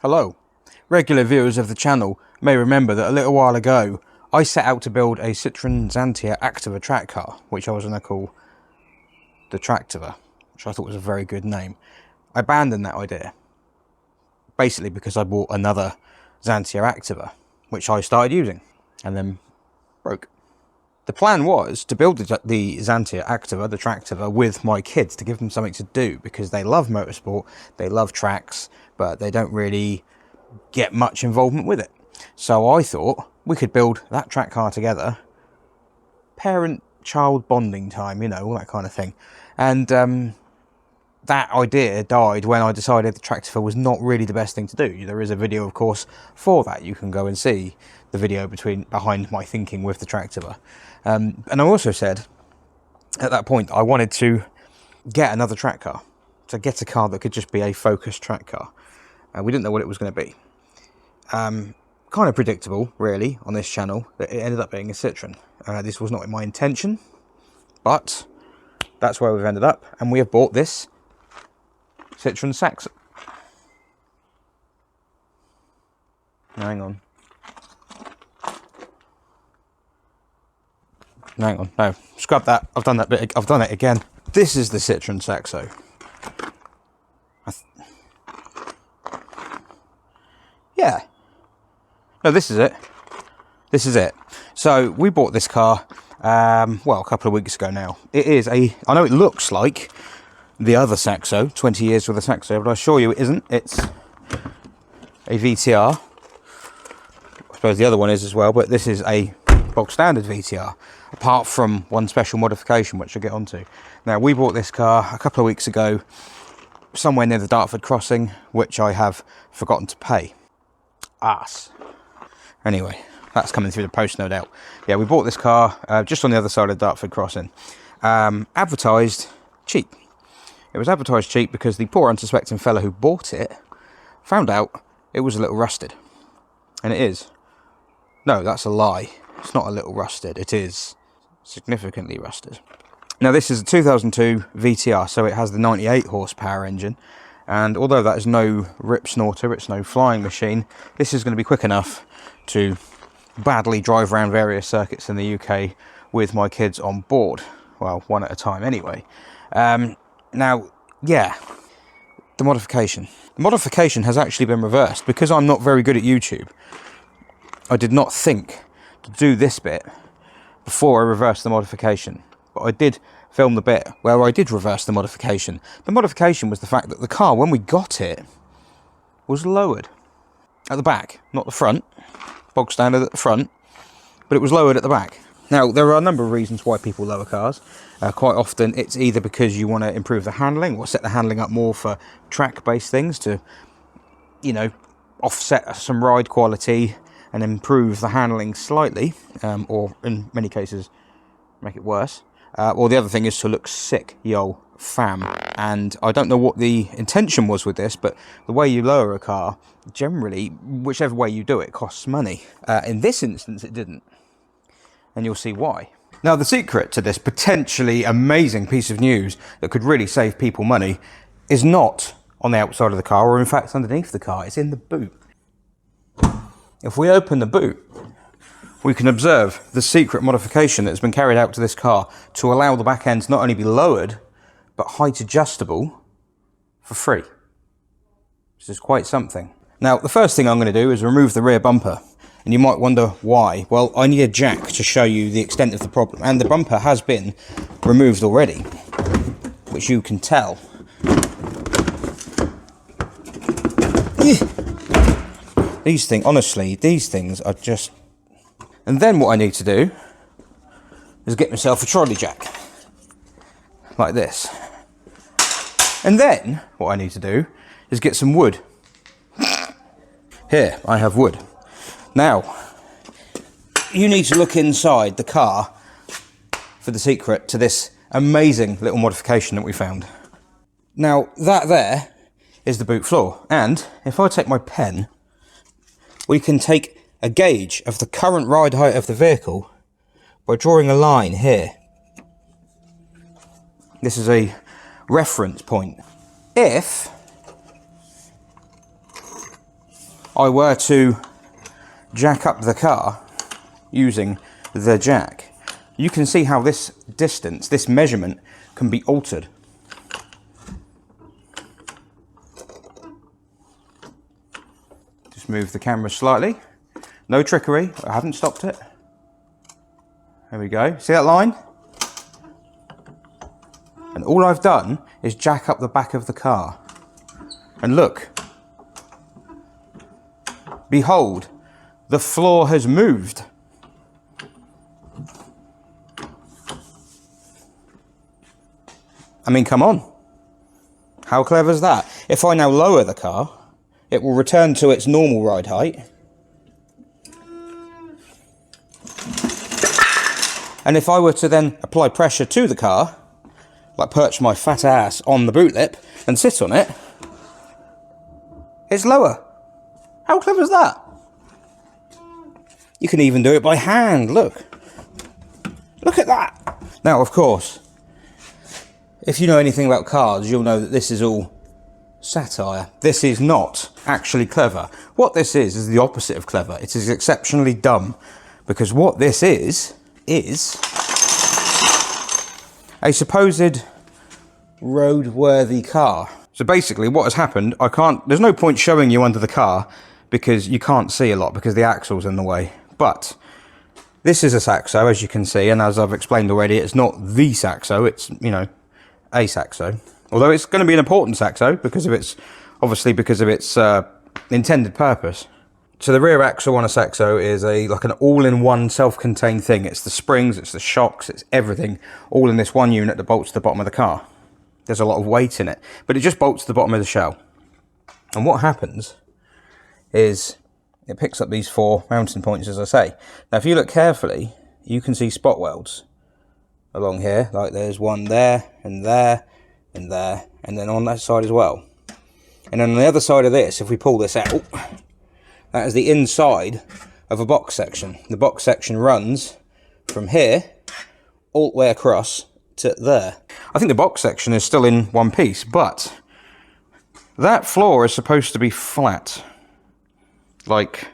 Hello. Regular viewers of the channel may remember that a little while ago I set out to build a Citroen Xantia Activa track car, which I was going to call the Tractiva, which I thought was a very good name. I abandoned that idea, basically because I bought another Xantia Activa, which I started using, and then broke. The plan was to build the Xantia Activa, the Tractiva, with my kids to give them something to do, because they love motorsport, they love tracks, but they don't really get much involvement with it. So I thought we could build that track car together, parent-child bonding time, you know, all that kind of thing. And that idea died when I decided the Tractiva was not really the best thing to do. There is a video, of course, for that. You can go and see the video behind my thinking with the Tractiva. And I also said, at that point, I wanted to get another track car. To get a car that could just be a focused track car. We didn't know what it was going to be. Kind of predictable, really, on this channel, that it ended up being a Citroen. This was not my intention, but that's where we've ended up, and we have bought this Citroen Saxo. Hang on. Hang on, no, scrub that. I've done that bit. I've done it again. This is the Citroen Saxo. Yeah. No, this is it. This is it. So we bought this car, well, a couple of weeks ago now. It is I know it looks like the other Saxo, 20 years with a Saxo, but I assure you it isn't. It's a VTR. I suppose the other one is as well, but this is a bog standard VTR, apart from one special modification, which I'll get onto. Now, we bought this car a couple of weeks ago, somewhere near the Dartford crossing, which I have forgotten to pay. Anyway, that's coming through the post, no doubt. Yeah, we bought this car just on the other side of the Dartford crossing. Advertised cheap. It was advertised cheap because the poor unsuspecting fella who bought it found out it was a little rusted. And it is. No, that's a lie. It's not a little rusted. It is significantly rusted. Now, this is a 2002 VTR, so it has the 98 horsepower engine. And although that is no rip snorter, it's no flying machine, this is going to be quick enough to badly drive around various circuits in the UK with my kids on board. Well, one at a time anyway. Now, yeah, the modification. The modification has actually been reversed. Because I'm not very good at YouTube, I did not think to do this bit before I reversed the modification. But I did film the bit where I did reverse the modification. The modification was the fact that the car, when we got it, was lowered at the back, not the front, bog standard at the front, but it was lowered at the back. Now, there are a number of reasons why people lower cars. Quite often, it's either because you want to improve the handling or set the handling up more for track-based things to, you know, offset some ride quality and improve the handling slightly, or in many cases, make it worse. Or the other thing is to look sick, yo, fam. And I don't know what the intention was with this, but the way you lower a car, generally, whichever way you do it, costs money. In this instance, it didn't. And you'll see why. Now, the secret to this potentially amazing piece of news that could really save people money is not on the outside of the car, or in fact underneath the car. It's in the boot. If we open the boot, we can observe the secret modification that has been carried out to this car to allow the back end to not only be lowered, but height adjustable for free. This is quite something. Now, the first thing I'm going to do is remove the rear bumper. And you might wonder why. Well, I need a jack to show you the extent of the problem. And the bumper has been removed already, which you can tell. These things, honestly, these things are just... And then what I need to do is get myself a trolley jack, like this. And then what I need to do is get some wood. Here, I have wood. Now, you need to look inside the car for the secret to this amazing little modification that we found. Now, that there is the boot floor. And if I take my pen, we can take a gauge of the current ride height of the vehicle by drawing a line here. This is a reference point. If I were to jack up the car using the jack, you can see how this distance, this measurement, can be altered. Just move the camera slightly. No trickery, I haven't stopped it. There we go, see that line? And all I've done is jack up the back of the car. And look, behold, the floor has moved. I mean, come on. How clever is that? If I now lower the car, it will return to its normal ride height. And if I were to then apply pressure to the car, like perch my fat ass on the boot lip and sit on it, it's lower. How clever is that? You can even do it by hand, look. Look at that. Now, of course, if you know anything about cars, you'll know that this is all satire. This is not actually clever. What this is the opposite of clever. It is exceptionally dumb, because what this is a supposed roadworthy car. So basically what has happened, there's no point showing you under the car because you can't see a lot because the axle's in the way. But this is a Saxo, as you can see, and as I've explained already, it's not the Saxo, it's, you know, a Saxo. Although it's going to be an important Saxo because of its, intended purpose. So the rear axle on a Saxo is like an all-in-one self-contained thing. It's the springs, it's the shocks, it's everything, all in this one unit that bolts to the bottom of the car. There's a lot of weight in it, but it just bolts to the bottom of the shell. And what happens is it picks up these 4 mounting points, as I say. Now, if you look carefully, you can see spot welds along here, like there's one there, and there, and there, and then on that side as well. And then on the other side of this, if we pull this out, that is the inside of a box section. The box section runs from here all the way across to there. I think the box section is still in one piece, but that floor is supposed to be flat, like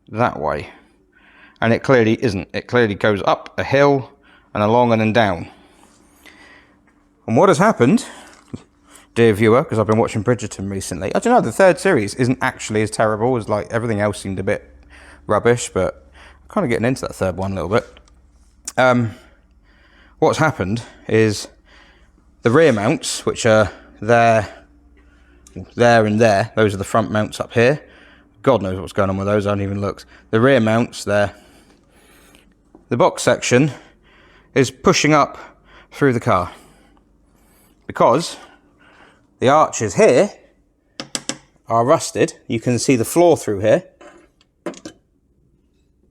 that way. And it clearly isn't. It clearly goes up a hill and along and then down. And what has happened, dear viewer, because I've been watching Bridgerton recently, I don't know, the 3rd series isn't actually as terrible as, like, everything else seemed a bit rubbish, but I'm kind of getting into that 3rd one a little bit. What's happened is the rear mounts, which are there, and there, those are the front mounts up here. God knows what's going on with those, I haven't even looked. The rear mounts there. The box section is pushing up through the car because the arches here are rusted. You can see the floor through here.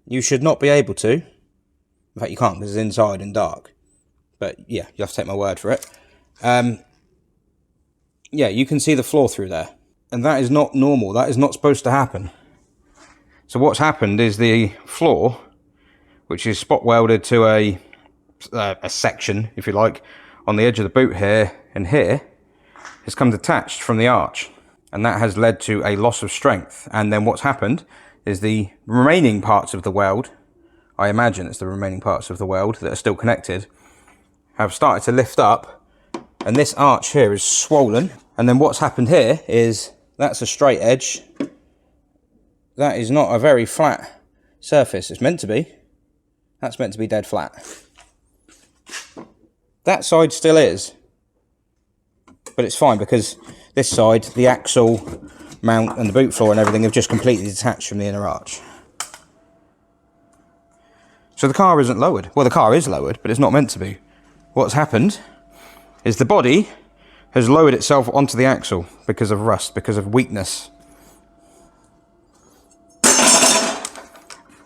You should not be able to. In fact, you can't because it's inside and dark. But yeah, you have to take my word for it. Yeah, you can see the floor through there. And that is not normal. That is not supposed to happen. So what's happened is the floor, which is spot welded to a section, if you like, on the edge of the boot here and here, has come detached from the arch. And that has led to a loss of strength. And then what's happened is the remaining parts of the weld, I imagine it's the remaining parts of the weld that are still connected, have started to lift up, and this arch here is swollen. And then what's happened here is that's a straight edge. That is not a very flat surface. It's meant to be. That's meant to be dead flat. That side still is, but it's fine because this side, the axle mount and the boot floor and everything have just completely detached from the inner arch. So the car isn't lowered. Well, the car is lowered, but it's not meant to be. What's happened is the body has lowered itself onto the axle because of rust, because of weakness.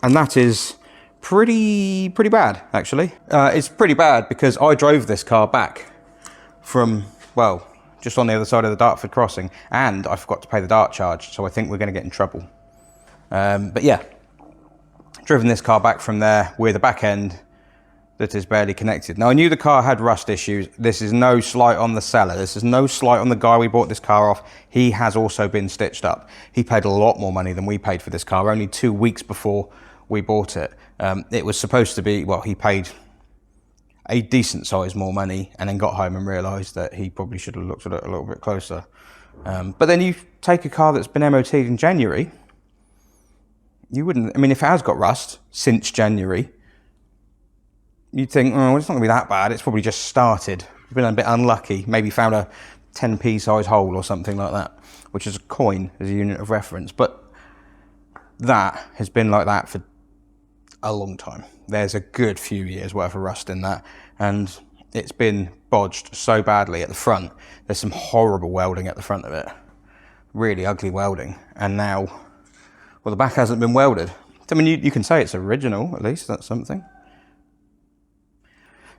And that is pretty bad, actually. It's pretty bad because I drove this car back from, well, just on the other side of the Dartford crossing, and I forgot to pay the dart charge, so I think we're going to get in trouble. But yeah, driven this car back from there with a back end that is barely connected. Now, I knew the car had rust issues. This is no slight on the seller. This is no slight on the guy we bought this car off. He has also been stitched up. He paid a lot more money than we paid for this car, only 2 weeks before we bought it. It was supposed to be, well, he paid a decent size more money and then got home and realised that he probably should have looked at it a little bit closer. But then you take a car that's been MOT'd in January, you wouldn't, I mean, if it has got rust since January, you'd think, oh, it's not going to be that bad. It's probably just started. You've been a bit unlucky. Maybe found a 10p size hole or something like that, which is a coin as a unit of reference. But that has been like that for a long time. There's a good few years worth of rust in that. And it's been bodged so badly at the front. There's some horrible welding at the front of it. Really ugly welding. And now, well, the back hasn't been welded. I mean, you can say it's original, at least. That's something.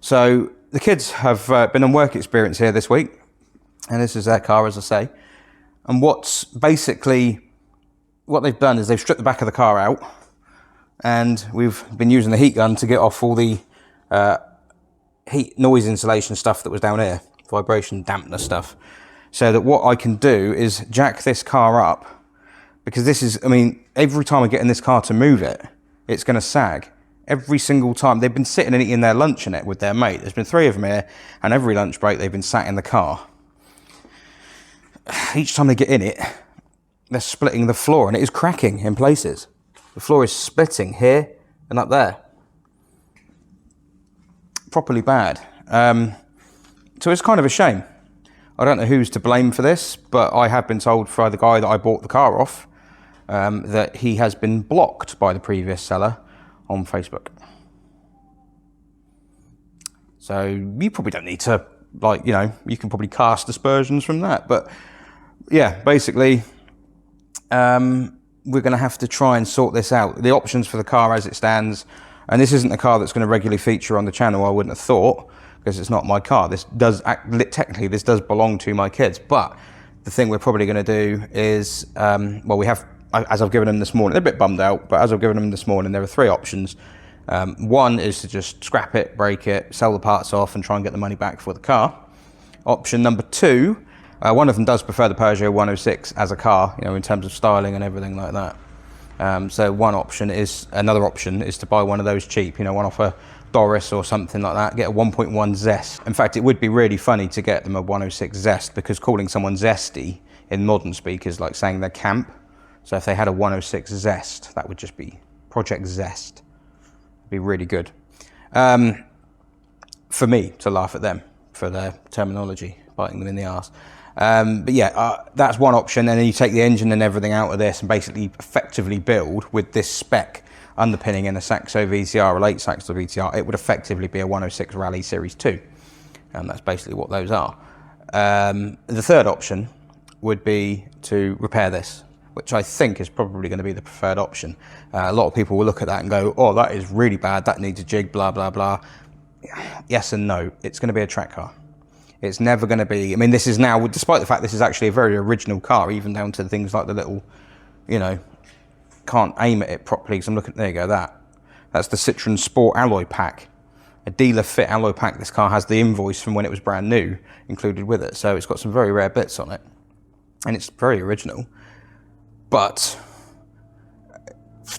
So the kids have been on work experience here this week, and this is their car, as I say. And what they've done is they've stripped the back of the car out, and we've been using the heat gun to get off all the heat noise insulation stuff that was down here, vibration dampener stuff, so that what I can do is jack this car up, because this is, I mean, every time I get in this car to move it, it's going to sag. Every single time. They've been sitting and eating their lunch in it with their mate. There's been 3 of them here, and every lunch break they've been sat in the car. Each time they get in it, they're splitting the floor, and it is cracking in places. The floor is splitting here and up there. Properly bad. So it's kind of a shame. I don't know who's to blame for this, but I have been told by the guy that I bought the car off that he has been blocked by the previous seller on Facebook. So you probably don't need to, like, you know, you can probably cast aspersions from that. But yeah, basically, we're going to have to try and sort this out. The options for the car as it stands, and this isn't a car that's going to regularly feature on the channel, I wouldn't have thought, because it's not my car. This does technically, this does belong to my kids. But the thing we're probably going to do is, well, we have, as I've given them this morning, they're a bit bummed out, but as I've given them this morning, there are 3 options. One is to just scrap it, break it, sell the parts off and try and get the money back for the car. Option number 2, one of them does prefer the Peugeot 106 as a car, you know, in terms of styling and everything like that. So another option is to buy one of those cheap, you know, one off a Doris or something like that, get a 1.1 Zest. In fact, it would be really funny to get them a 106 Zest, because calling someone zesty in modern speak is like saying they're camp. So if they had a 106 Zest, that would just be Project Zest. It'd be really good. For me to laugh at them for their terminology, biting them in the arse. But yeah, that's one option. And then you take the engine and everything out of this and basically effectively build with this spec underpinning in a Saxo VTR, a late Saxo VTR. It would effectively be a 106 Rally Series 2. And that's basically what those are. The third option would be to repair this, which I think is probably going to be the preferred option. A lot of people will look at that and go, oh, that is really bad, that needs a jig, blah, blah, blah. Yes and no. It's going to be a track car. It's never going to be, I mean, this is now, despite the fact this is actually a very original car, even down to things like the little, you know, can't aim at it properly, because I'm looking, there you go, that's the Citroen Sport alloy pack. A dealer fit alloy pack. This car has the invoice from when it was brand new included with it, so it's got some very rare bits on it, and it's very original. But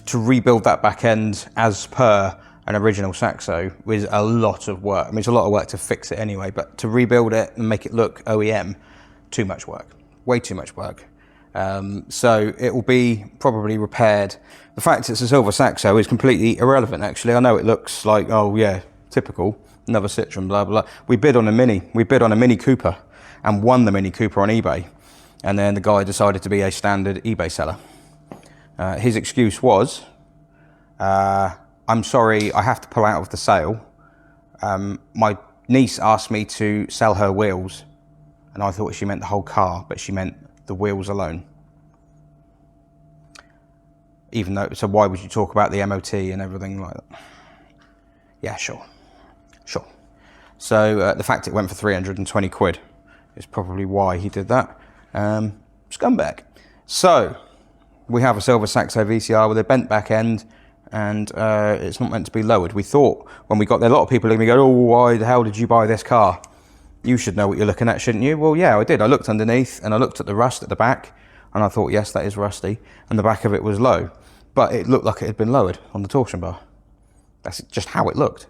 to rebuild that back end as per an original Saxo was a lot of work. I mean, it's a lot of work to fix it anyway, but to rebuild it and make it look OEM, too much work, way too much work. So it will be probably repaired. The fact it's a silver Saxo is completely irrelevant, actually. I know it looks like, oh yeah, typical, another Citroen, blah, blah, blah. We bid on a Mini Cooper and won the Mini Cooper on eBay. And then the guy decided to be a standard eBay seller. His excuse was, I'm sorry, I have to pull out of the sale. My niece asked me to sell her wheels, and I thought she meant the whole car, but she meant the wheels alone. Even though, so why would you talk about the MOT and everything like that? Yeah, sure. So the fact it went for 320 quid is probably why he did that. Scumbag. So we have a silver Saxo VTR with a bent back end, and it's not meant to be lowered. We thought when we got there, a lot of people are going to go, oh, why the hell did you buy this car? You should know what you're looking at, shouldn't you? Well, yeah, I did. I looked underneath and I looked at the rust at the back, and I thought, yes, that is rusty, and the back of it was low, but it looked like it had been lowered on the torsion bar. That's just how it looked.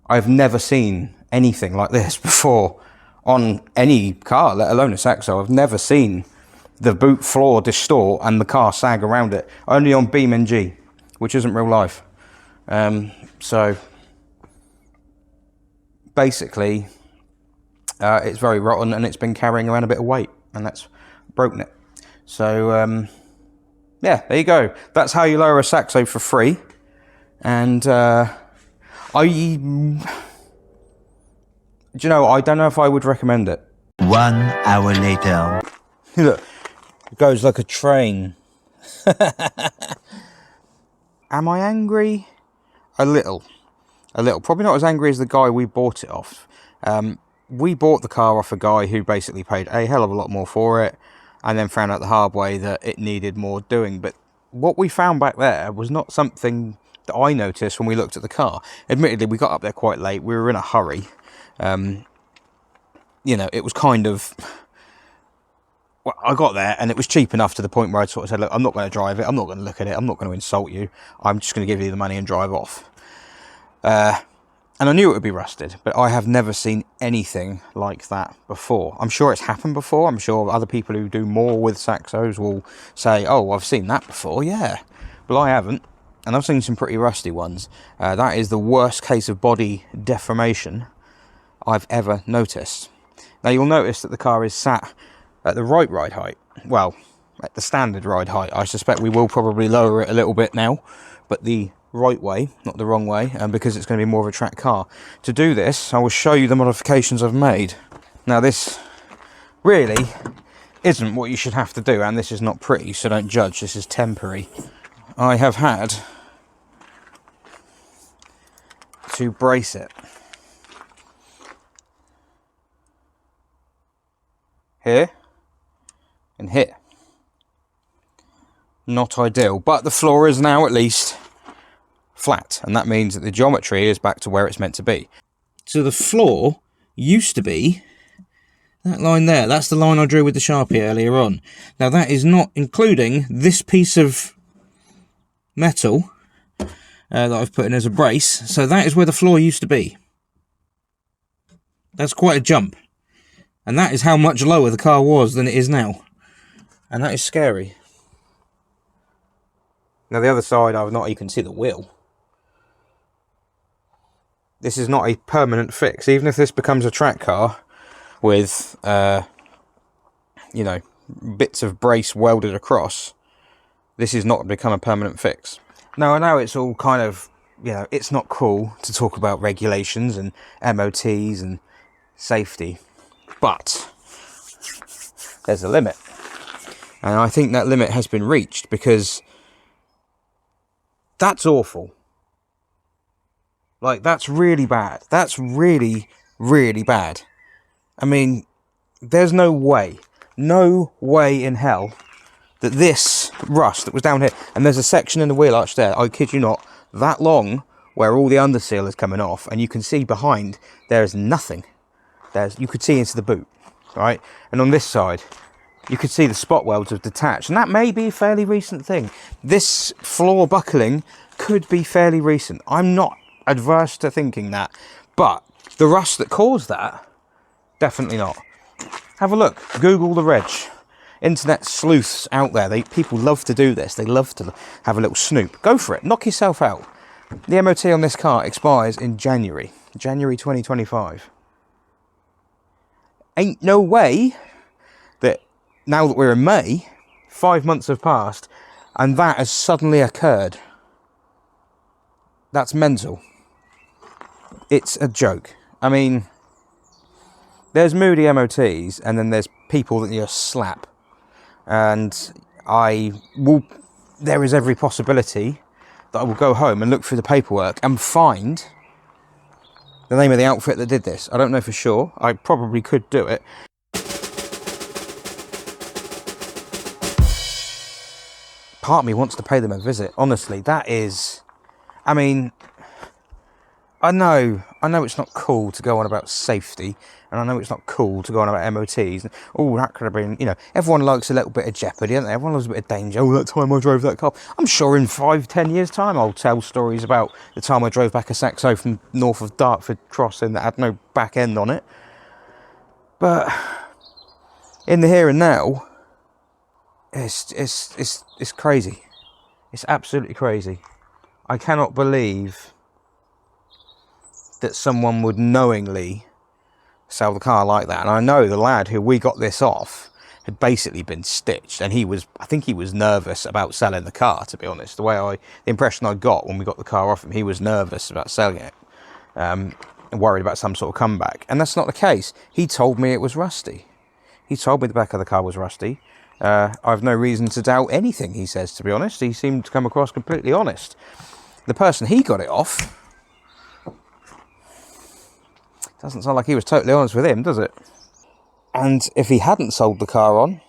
I've never seen anything like this before on any car, let alone a Saxo. I've never seen the boot floor distort and the car sag around it. Only on UPnDOWN, which isn't real life. So basically, it's very rotten, and it's been carrying around a bit of weight, and that's broken it. So yeah, there you go. That's how you lower a Saxo for free. And do you know, I don't know if I would recommend it. 1 hour later. Look, it goes like a train. Am I angry? A little. Probably not as angry as the guy we bought it off. We bought the car off a guy who basically paid a hell of a lot more for it, and then found out the hard way that it needed more doing. But what we found back there was not something that I noticed when we looked at the car. Admittedly, we got up there quite late. We were in a hurry. You know, it was kind of... Well, I got there and it was cheap enough to the point where I sort of said, look, I'm not going to drive it. I'm not going to look at it. I'm not going to insult you. I'm just going to give you the money and drive off. And I knew it would be rusted, but I have never seen anything like that before. I'm sure it's happened before. I'm sure other people who do more with Saxos will say, oh, I've seen that before. Yeah, but I haven't. And I've seen some pretty rusty ones. That is the worst case of body deformation I've ever noticed. Now, you'll notice that the car is sat at the right ride height. Well, at the standard ride height. I suspect we will probably lower it a little bit now, but the right way, not the wrong way, and because it's going to be more of a track car. To do this, I will show you the modifications I've made. Now, this really isn't what you should have to do, and this is not pretty, so don't judge. This is temporary. I have had to brace it. Here and here. Not ideal, but the floor is now at least flat, and that means that the geometry is back to where it's meant to be. So the floor used to be that line there. That's the line I drew with the Sharpie earlier on. Now, that is not including this piece of metal that I've put in as a brace. So that is where the floor used to be. That's quite a jump. And that is how much lower the car was than it is now. And that is scary. Now, the other side, you can see the wheel. This is not a permanent fix. Even if this becomes a track car with, you know, bits of brace welded across, this is not become a permanent fix. Now, I know it's all kind of, you know, it's not cool to talk about regulations and MOTs and safety, but there's a limit. And I think that limit has been reached, because that's awful. Like, that's really bad. That's really, really bad. I mean, there's no way in hell that this rust that was down here, and there's a section in the wheel arch there, I kid you not, that long, where all the underseal is coming off, and you can see behind there is nothing. You could see into the boot, right? And on this side, you could see the spot welds have detached, and that may be a fairly recent thing. This floor buckling could be fairly recent. I'm not adverse to thinking that, but the rust that caused that, definitely not. Have a look. Google the reg. Internet sleuths out there, people love to do this. They love to have a little snoop. Go for it. Knock yourself out. The MOT on this car expires in January 2025. Ain't no way that now that we're in May, 5 months have passed, and that has suddenly occurred. That's mental. It's a joke. I mean, there's moody MOTs, and then there's people that you just slap. And there is every possibility that I will go home and look through the paperwork and find the name of the outfit that did this. I don't know for sure. I probably could do it. Part of me wants to pay them a visit. Honestly, that is I mean, I know it's not cool to go on about safety, and I know it's not cool to go on about MOTs. Oh, that could have been, you know, everyone likes a little bit of jeopardy, don't they? Everyone loves a bit of danger. Oh, that time I drove that car. I'm sure in 5-10 years' time I'll tell stories about the time I drove back a Saxo from north of Dartford crossing that had no back end on it. But in the here and now, it's crazy. It's absolutely crazy. I cannot believe that someone would knowingly sell the car like that. And I know the lad who we got this off had basically been stitched, and I think he was nervous about selling the car, to be honest. The impression I got when we got the car off him, he was nervous about selling it, and worried about some sort of comeback. And that's not the case. He told me it was rusty. He told me the back of the car was rusty. I've no reason to doubt anything he says, to be honest. He seemed to come across completely honest. The person he got it off, doesn't sound like he was totally honest with him, does it? And if he hadn't sold the car on,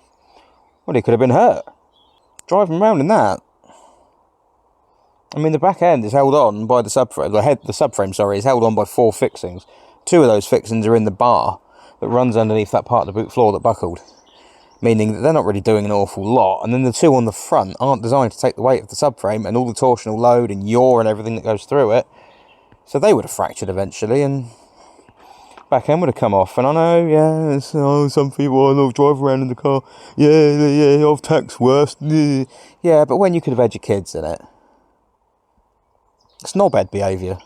well, he could have been hurt. Driving around in that. I mean, the back end is held on by the subframe. The subframe, is held on by 4 fixings. 2 of those fixings are in the bar that runs underneath that part of the boot floor that buckled. Meaning that they're not really doing an awful lot. And then the 2 on the front aren't designed to take the weight of the subframe and all the torsional load and yaw and everything that goes through it. So they would have fractured eventually, and back end would have come off. And I know, yeah, some people I know drive around in the car. Yeah, I've taxed worse. Yeah, but when you could have had your kids in it. It's knobhead behaviour.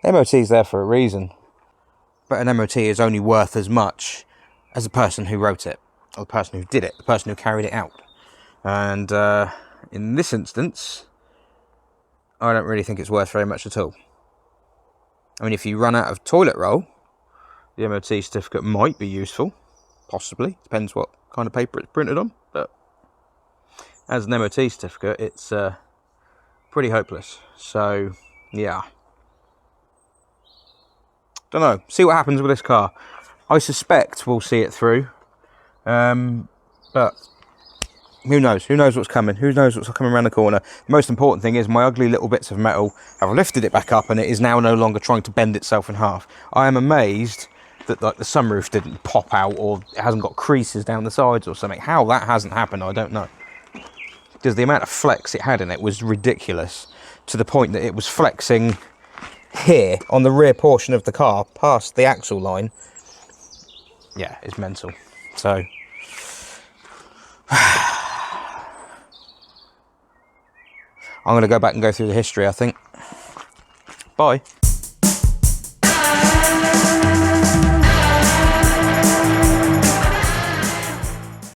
The MOT's there for a reason. But an MOT is only worth as much as the person who wrote it, or the person who did it, the person who carried it out. And in this instance, I don't really think it's worth very much at all. I mean, if you run out of toilet roll, the MOT certificate might be useful, possibly. Depends what kind of paper it's printed on. But as an MOT certificate, it's pretty hopeless. So, yeah. Don't know. See what happens with this car. I suspect we'll see it through. But who knows? Who knows what's coming? Who knows what's coming around the corner? The most important thing is my ugly little bits of metal have lifted it back up, and it is now no longer trying to bend itself in half. I am amazed that like the sunroof didn't pop out, or it hasn't got creases down the sides or something. How that hasn't happened, I don't know. Because the amount of flex it had in it was ridiculous, to the point that it was flexing here on the rear portion of the car past the axle line. Yeah, it's mental. So I'm going to go back and go through the history, I think. Bye.